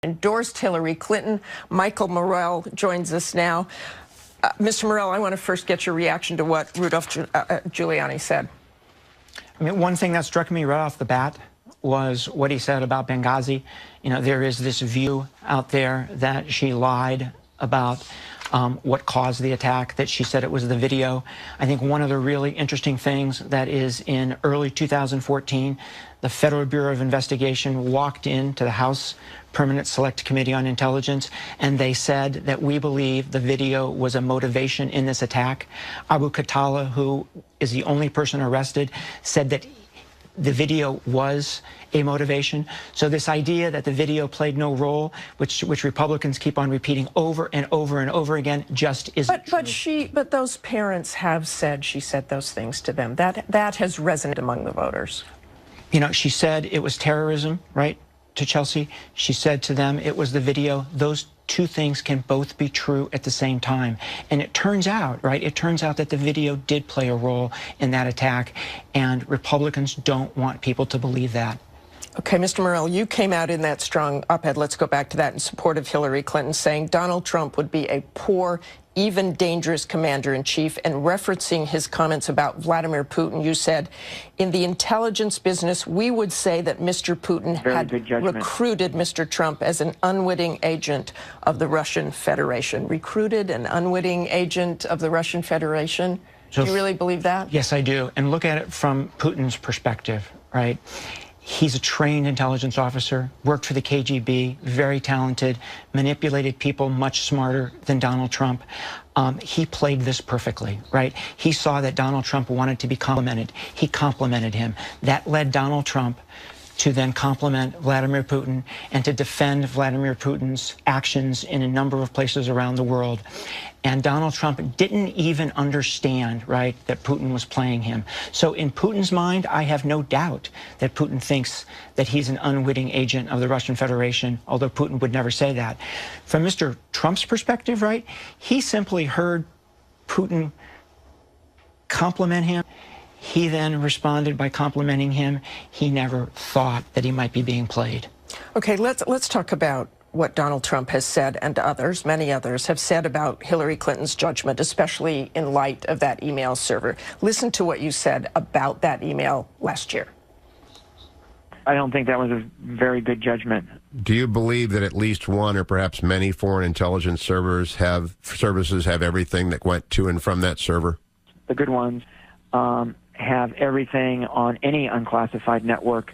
endorsed Hillary Clinton. Michael Morell joins us now. Mr. Morell, I want to first get your reaction to what Rudolph Giuliani said. I mean, one thing that struck me right off the bat was what he said about Benghazi. You know, there is this view out there that she lied about what caused the attack, that she said it was the video. I think one of the really interesting things that is in early 2014, the Federal Bureau of Investigation walked into the House Permanent Select Committee on Intelligence, and they said that we believe the video was a motivation in this attack. Abu Khatallah, who is the only person arrested, said that the video was a motivation. So this idea that the video played no role, which Republicans keep on repeating over and over and over again, just isn't true. But those parents have said she said those things to them. That has resonated among the voters. You know, she said it was terrorism, right, to Chelsea. She said to them it was the video. Those two things can both be true at the same time. And it turns out, right, it turns out that the video did play a role in that attack, and Republicans don't want people to believe that. Okay, Mr. Morell, you came out in that strong op-ed, let's go back to that, in support of Hillary Clinton, saying Donald Trump would be a poor, even dangerous commander-in-chief, and referencing his comments about Vladimir Putin, you said, in the intelligence business, we would say that Mr. Putin had recruited Mr. Trump as an unwitting agent of the Russian Federation. Recruited an unwitting agent of the Russian Federation? Do you really believe that? Yes, I do. And look at it from Putin's perspective, right? He's a trained intelligence officer, worked for the KGB, very talented, manipulated people much smarter than Donald Trump. He played this perfectly, right? He saw that Donald Trump wanted to be complimented. He complimented him. That led Donald Trump to then compliment Vladimir Putin and to defend Vladimir Putin's actions in a number of places around the world. And Donald Trump didn't even understand, right, that Putin was playing him. So in Putin's mind, I have no doubt that Putin thinks that he's an unwitting agent of the Russian Federation, although Putin would never say that. From Mr. Trump's perspective, right, he simply heard Putin compliment him. He then responded by complimenting him. He never thought that he might be being played. Okay, let's talk about what Donald Trump has said, and others, many others, have said about Hillary Clinton's judgment, especially in light of that email server. Listen to what you said about that email last year. I don't think that was a very good judgment. Do you believe that at least one or perhaps many foreign intelligence services have everything that went to and from that server? The good ones have everything on any unclassified network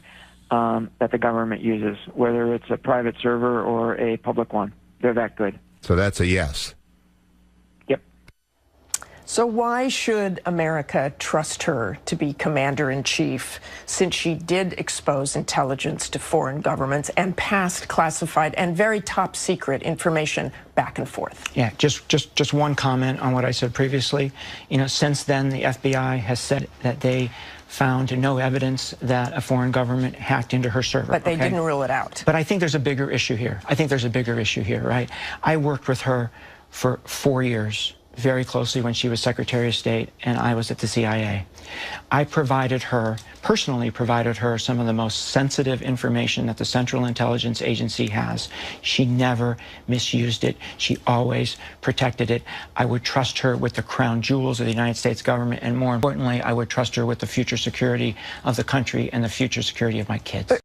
that the government uses, whether it's a private server or a public one. They're that good. So that's a yes. Yep. So why should America trust her to be commander-in-chief, since she did expose intelligence to foreign governments and passed classified and very top-secret information back and forth? Yeah, just one comment on what I said previously. You know, since then, the FBI has said that they found no evidence that a foreign government hacked into her server. But they didn't rule it out. But I think there's a bigger issue here. Right? I worked with her for 4 years, very closely, when she was Secretary of State and I was at the CIA. I personally provided her some of the most sensitive information that the Central Intelligence Agency has. She never misused it. She always protected it. I would trust her with the crown jewels of the United States government, and more importantly, I would trust her with the future security of the country and the future security of my kids.